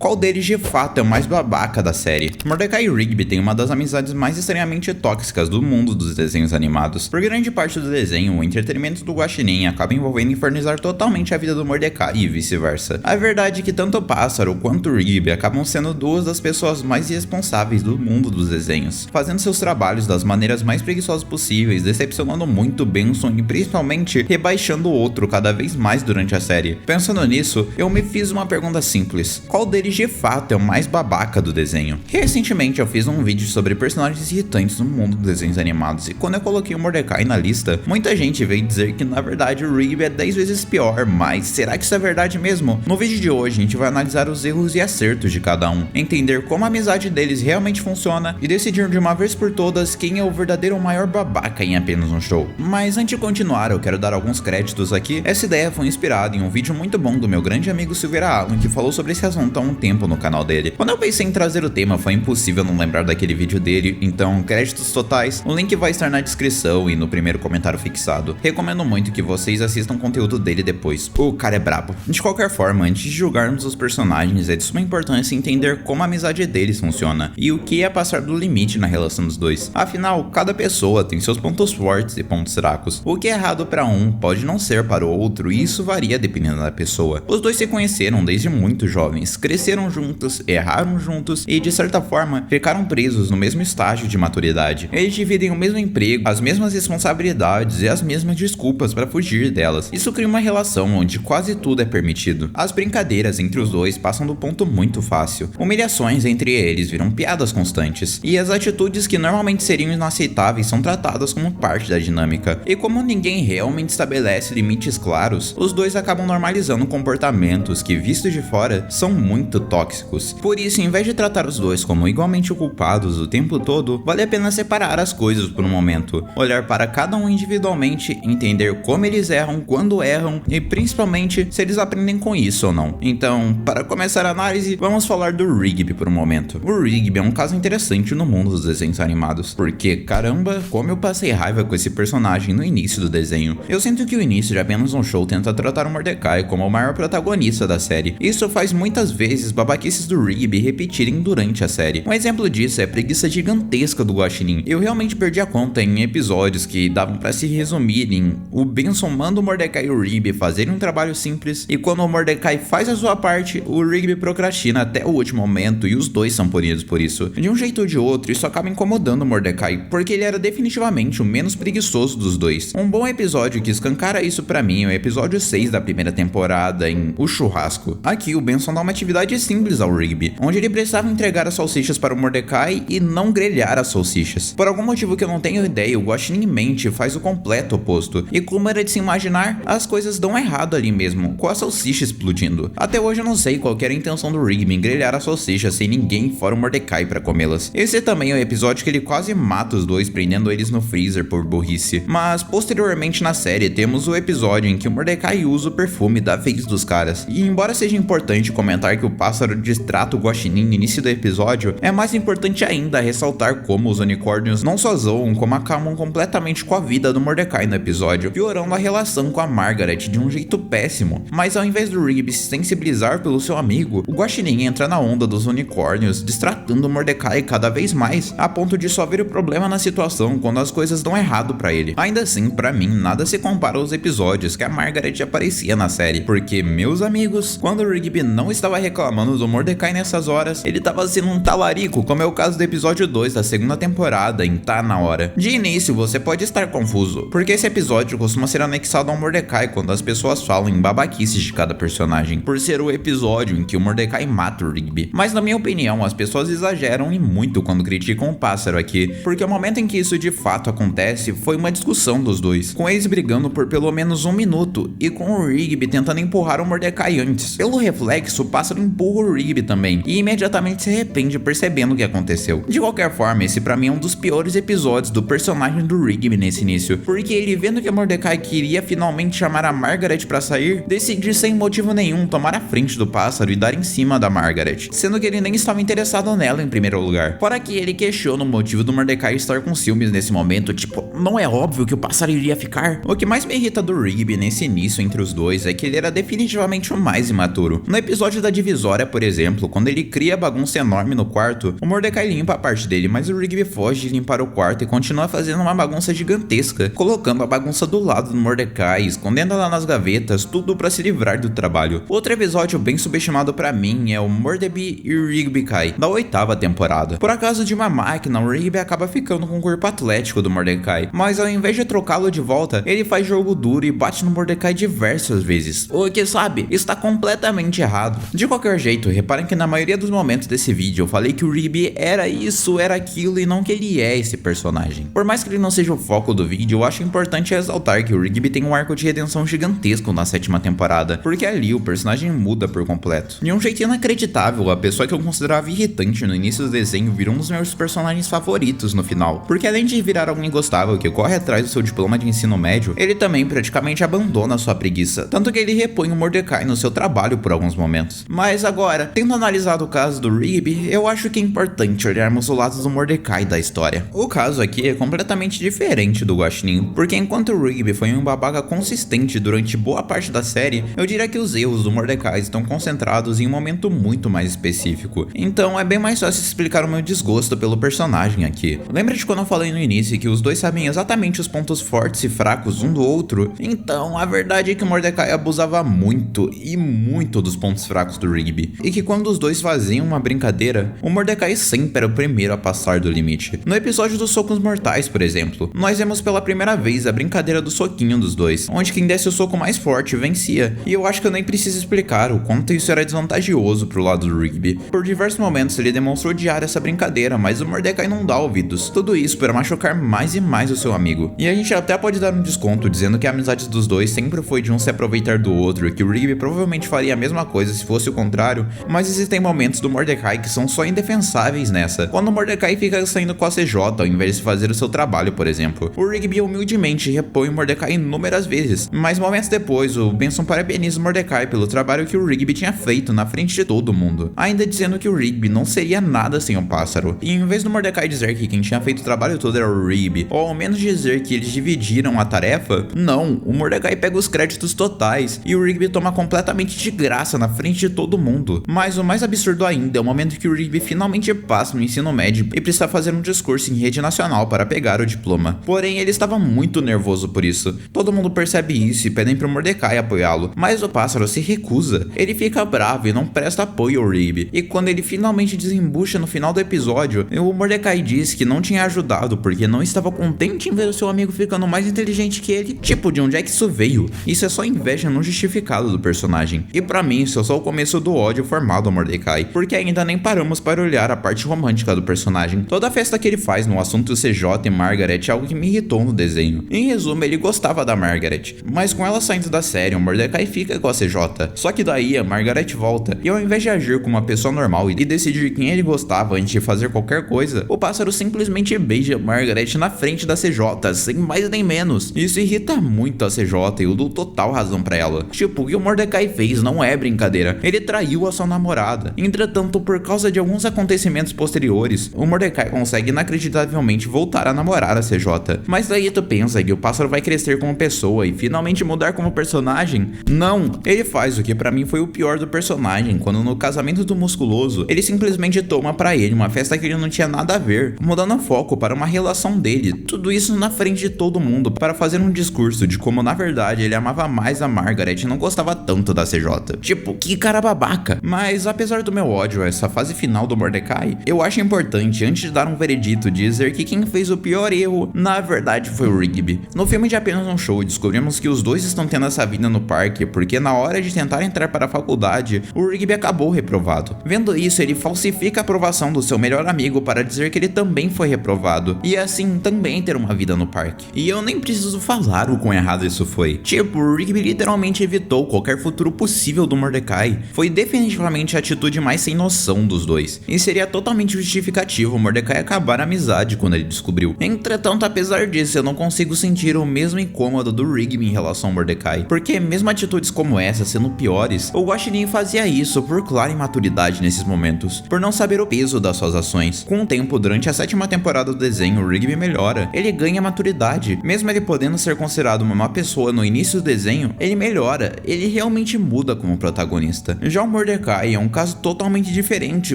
Qual deles de fato é o mais babaca da série? Mordecai e Rigby têm uma das amizades mais estranhamente tóxicas do mundo dos desenhos animados. Por grande parte do desenho, o entretenimento do Guaxinim acaba envolvendo infernizar totalmente a vida do Mordecai e vice-versa. A verdade é que tanto o Pássaro quanto o Rigby acabam sendo duas das pessoas mais irresponsáveis do mundo dos desenhos, fazendo seus trabalhos das maneiras mais preguiçosas possíveis, decepcionando muito Benson e principalmente rebaixando o outro cada vez mais durante a série. Pensando nisso, eu me fiz uma pergunta simples: qual deles de fato é o mais babaca do desenho? Recentemente eu fiz um vídeo sobre personagens irritantes no mundo dos desenhos animados, e quando eu coloquei o Mordecai na lista, muita gente veio dizer que na verdade o Rigby é 10 vezes pior, mas será que isso é verdade mesmo? No vídeo de hoje a gente vai analisar os erros e acertos de cada um, entender como a amizade deles realmente funciona e decidir de uma vez por todas quem é o verdadeiro maior babaca em apenas um show. Mas antes de continuar, eu quero dar alguns créditos aqui. Essa ideia foi inspirada em um vídeo muito bom do meu grande amigo Silveira Alan, que falou sobre esse assunto há um tempo no canal dele. Quando eu pensei em trazer o tema, foi impossível não lembrar daquele vídeo dele, então créditos totais, o link vai estar na descrição e no primeiro comentário fixado. Recomendo muito que vocês assistam o conteúdo dele depois, o cara é brabo. De qualquer forma, antes de julgarmos os personagens, é de suma importância entender como a amizade deles funciona e o que é passar do limite na relação dos dois. Afinal, cada pessoa tem seus pontos fortes e pontos fracos. O que é errado para um pode não ser para o outro, e isso varia dependendo da pessoa. Os dois se conheceram desde muito jovens, cresceram juntos, erraram juntos e de certa forma ficaram presos no mesmo estágio de maturidade. Eles dividem o mesmo emprego, as mesmas responsabilidades e as mesmas desculpas para fugir delas. Isso cria uma relação onde quase tudo é permitido. As brincadeiras entre os dois passam do ponto muito fácil. Humilhações entre eles viram piadas constantes, e as atitudes que normalmente seriam inaceitáveis são tratadas como parte da dinâmica. E como ninguém realmente estabelece limites claros, os dois acabam normalizando comportamentos que, vistos de fora, são muito tóxicos. Por isso, em vez de tratar os dois como igualmente culpados o tempo todo, vale a pena separar as coisas por um momento, olhar para cada um individualmente, entender como eles erram, quando erram e principalmente se eles aprendem com isso ou não. Então, para começar a análise, vamos falar do Rigby por um momento. O Rigby é um caso interessante no mundo dos desenhos animados, porque caramba, como eu passei raiva com esse personagem no início do desenho. Eu sinto que o início de apenas um show tenta tratar o Mordecai como o maior protagonista da série. Isso faz muitas vezes babaquices do Rigby repetirem durante a série. Um exemplo disso é a preguiça gigantesca do Guaxinim. Eu realmente perdi a conta em episódios que davam pra se resumir em o Benson manda o Mordecai e o Rigby fazerem um trabalho simples, e quando o Mordecai faz a sua parte, o Rigby procrastina até o último momento e os dois são punidos por isso. De um jeito ou de outro, isso acaba incomodando o Mordecai, porque ele era definitivamente o menos preguiçoso dos dois. Um bom episódio que escancara isso pra mim é o episódio 6 da primeira temporada, em O Churrasco. Aqui o Benson dá uma atividade simples ao Rigby, onde ele precisava entregar as salsichas para o Mordecai e não grelhar as salsichas. Por algum motivo que eu não tenho ideia, o Guaxinim mente faz o completo oposto, e como era de se imaginar, as coisas dão errado ali mesmo, com a salsicha explodindo. Até hoje eu não sei qual que era a intenção do Rigby em grelhar as salsichas sem ninguém fora o Mordecai para comê-las. Esse também é o episódio que ele quase mata os dois, prendendo eles no freezer por burrice. Mas posteriormente na série temos o episódio em que o Mordecai usa o perfume da vez dos caras. E embora seja importante comentar que o Pássaro distrata o Guaxinim no início do episódio, é mais importante ainda ressaltar como os unicórnios não só zoam, como acabam completamente com a vida do Mordecai no episódio, piorando a relação com a Margaret de um jeito péssimo. Mas ao invés do Rigby se sensibilizar pelo seu amigo, o Guaxinim entra na onda dos unicórnios, distratando o Mordecai cada vez mais, a ponto de só ver o problema na situação quando as coisas dão errado pra ele. Ainda assim, pra mim, nada se compara aos episódios que a Margaret aparecia na série, porque, meus amigos, quando o Rigby não estava reclamando do Mordecai nessas horas, ele tava sendo um talarico, como é o caso do episódio 2 da segunda temporada em Tá Na Hora. De início, você pode estar confuso, porque esse episódio costuma ser anexado ao Mordecai quando as pessoas falam em babaquices de cada personagem, por ser o episódio em que o Mordecai mata o Rigby. Mas na minha opinião, as pessoas exageram e muito quando criticam o Pássaro aqui, porque o momento em que isso de fato acontece foi uma discussão dos dois, com eles brigando por pelo menos um minuto, e com o Rigby tentando empurrar o Mordecai antes. Pelo reflexo, o Pássaro empurra o Rigby também, e imediatamente se arrepende percebendo o que aconteceu. De qualquer forma, esse pra mim é um dos piores episódios do personagem do Rigby nesse início, porque ele, vendo que o Mordecai queria finalmente chamar a Margaret pra sair, decide sem motivo nenhum tomar a frente do Pássaro e dar em cima da Margaret, sendo que ele nem estava interessado nela em primeiro lugar. Fora que ele questiona o motivo do Mordecai estar com ciúmes nesse momento, tipo, não é óbvio que o Pássaro iria ficar? O que mais me irrita do Rigby nesse início entre os dois é que ele era definitivamente o mais imaturo. No episódio da divisória Zora, por exemplo, quando ele cria bagunça enorme no quarto, o Mordecai limpa a parte dele, mas o Rigby foge de limpar o quarto e continua fazendo uma bagunça gigantesca, colocando a bagunça do lado do Mordecai, escondendo ela nas gavetas, tudo pra se livrar do trabalho. Outro episódio bem subestimado pra mim é o Mordeby e Rigby Kai, da 8ª temporada. Por acaso de uma máquina, o Rigby acaba ficando com o corpo atlético do Mordecai, mas ao invés de trocá-lo de volta, ele faz jogo duro e bate no Mordecai diversas vezes. O que, sabe, está completamente errado. De qualquer jeito, reparem que na maioria dos momentos desse vídeo eu falei que o Rigby era isso, era aquilo e não que ele é esse personagem. Por mais que ele não seja o foco do vídeo, eu acho importante ressaltar que o Rigby tem um arco de redenção gigantesco na 7ª temporada, porque ali o personagem muda por completo. De um jeito inacreditável, a pessoa que eu considerava irritante no início do desenho virou um dos meus personagens favoritos no final, porque além de virar alguém gostável que corre atrás do seu diploma de ensino médio, ele também praticamente abandona sua preguiça, tanto que ele repõe o Mordecai no seu trabalho por alguns momentos. Mas agora, tendo analisado o caso do Rigby, eu acho que é importante olharmos o lado do Mordecai da história. O caso aqui é completamente diferente do Guaxinim, porque enquanto o Rigby foi um babaca consistente durante boa parte da série, eu diria que os erros do Mordecai estão concentrados em um momento muito mais específico. Então é bem mais fácil explicar o meu desgosto pelo personagem aqui. Lembra de quando eu falei no início que os dois sabem exatamente os pontos fortes e fracos um do outro? Então a verdade é que o Mordecai abusava muito e muito dos pontos fracos do Rigby, e que quando os dois faziam uma brincadeira, o Mordecai sempre era o primeiro a passar do limite. No episódio dos socos mortais, por exemplo, nós vemos pela primeira vez a brincadeira do soquinho dos dois, onde quem desse o soco mais forte vencia, e eu acho que eu nem preciso explicar o quanto isso era desvantajoso pro lado do Rigby. Por diversos momentos ele demonstrou odiar essa brincadeira, mas o Mordecai não dá ouvidos, tudo isso para machucar mais e mais o seu amigo. E a gente até pode dar um desconto dizendo que a amizade dos dois sempre foi de um se aproveitar do outro, e que o Rigby provavelmente faria a mesma coisa se fosse o contrário, mas existem momentos do Mordecai que são só indefensáveis nessa. Quando o Mordecai fica saindo com a CJ ao invés de fazer o seu trabalho, por exemplo. O Rigby humildemente repõe o Mordecai inúmeras vezes, mas momentos depois o Benson parabeniza o Mordecai pelo trabalho que o Rigby tinha feito na frente de todo mundo, ainda dizendo que o Rigby não seria nada sem o pássaro. E em vez do Mordecai dizer que quem tinha feito o trabalho todo era o Rigby, ou ao menos dizer que eles dividiram a tarefa, não, o Mordecai pega os créditos totais e o Rigby toma completamente de graça na frente de todo mundo. Mas o mais absurdo ainda é o momento que o Rigby finalmente passa no ensino médio e precisa fazer um discurso em rede nacional para pegar o diploma. Porém, ele estava muito nervoso por isso. Todo mundo percebe isso e pedem pro Mordecai apoiá-lo, mas o pássaro se recusa. Ele fica bravo e não presta apoio ao Rigby. E quando ele finalmente desembucha no final do episódio, o Mordecai diz que não tinha ajudado porque não estava contente em ver o seu amigo ficando mais inteligente que ele. Tipo, de onde é que isso veio? Isso é só inveja não justificada do personagem. E pra mim, isso é só o começo do ódio formado ao Mordecai, porque ainda nem paramos para olhar a parte romântica do personagem. Toda a festa que ele faz no assunto CJ e Margaret é algo que me irritou no desenho. Em resumo, ele gostava da Margaret, mas com ela saindo da série, o Mordecai fica com a CJ. Só que daí a Margaret volta, e ao invés de agir como uma pessoa normal e decidir quem ele gostava antes de fazer qualquer coisa, o pássaro simplesmente beija Margaret na frente da CJ, sem mais nem menos. Isso irrita muito a CJ e eu dou total razão pra ela. Tipo, o que o Mordecai fez não é brincadeira, ele traiu a sua namorada. Entretanto, por causa de alguns acontecimentos posteriores, o Mordecai consegue inacreditavelmente voltar a namorar a CJ. Mas daí tu pensa que o pássaro vai crescer como pessoa e finalmente mudar como personagem? Não, ele faz o que pra mim foi o pior do personagem, quando no casamento do musculoso, ele simplesmente toma pra ele uma festa que ele não tinha nada a ver, mudando o foco para uma relação dele, tudo isso na frente de todo mundo, para fazer um discurso de como na verdade ele amava mais a Margaret e não gostava tanto da CJ. Tipo, que cara babaca. Mas apesar do meu ódio a essa fase final do Mordecai, eu acho importante, antes de dar um veredito, dizer que quem fez o pior erro, na verdade foi o Rigby. No filme de Apenas um Show, descobrimos que os dois estão tendo essa vida no parque, porque na hora de tentar entrar para a faculdade, o Rigby acabou reprovado. Vendo isso, ele falsifica a aprovação do seu melhor amigo para dizer que ele também foi reprovado, e assim também ter uma vida no parque. E eu nem preciso falar o quão errado isso foi. Tipo, o Rigby literalmente evitou qualquer futuro possível do Mordecai. Foi definitivamente a atitude mais sem noção dos dois, e seria totalmente justificativo o Mordecai acabar a amizade quando ele descobriu. Entretanto, apesar disso, eu não consigo sentir o mesmo incômodo do Rigby em relação ao Mordecai, porque mesmo atitudes como essa sendo piores, o Guaxinim fazia isso por clara imaturidade nesses momentos, por não saber o peso das suas ações. Com o tempo, durante a 7ª temporada do desenho, o Rigby melhora, ele ganha maturidade, mesmo ele podendo ser considerado uma má pessoa no início do desenho, ele melhora, ele realmente muda como protagonista. Já o Mordecai é um caso totalmente diferente,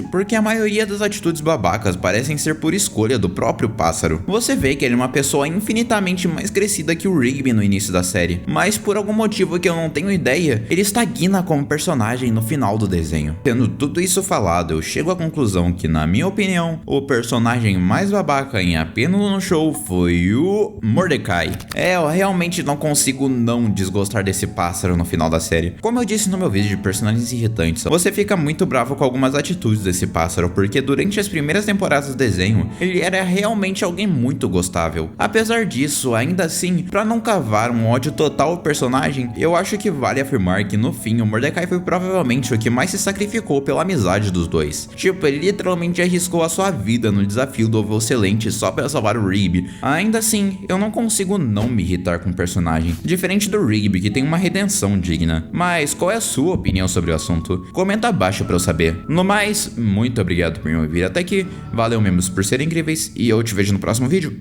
porque a maioria das atitudes babacas parecem ser por escolha do próprio pássaro. Você vê que ele é uma pessoa infinitamente mais crescida que o Rigby no início da série, mas por algum motivo que eu não tenho ideia, ele estagna como personagem no final do desenho. Tendo tudo isso falado, eu chego à conclusão que, na minha opinião, o personagem mais babaca em Apenas no Show foi o Mordecai. Eu realmente não consigo não desgostar desse pássaro no final da série. Como eu disse no meu vídeo de personagens irritantes, você fica muito bravo com algumas atitudes desse pássaro, porque durante as primeiras temporadas do desenho, ele era realmente alguém muito gostável. Apesar disso, ainda assim, pra não cavar um ódio total ao personagem, eu acho que vale afirmar que no fim, o Mordecai foi provavelmente o que mais se sacrificou pela amizade dos dois. Tipo, ele literalmente arriscou a sua vida no desafio do Ovo Excelente só pra salvar o Rigby. Ainda assim, eu não consigo não me irritar com o personagem, diferente do Rigby, que tem uma redenção digna. Mas qual é a sua opinião sobre o assunto? Comenta abaixo pra eu saber. No mais, muito obrigado por me ouvir até aqui, valeu mesmo por serem incríveis e eu te vejo no próximo vídeo.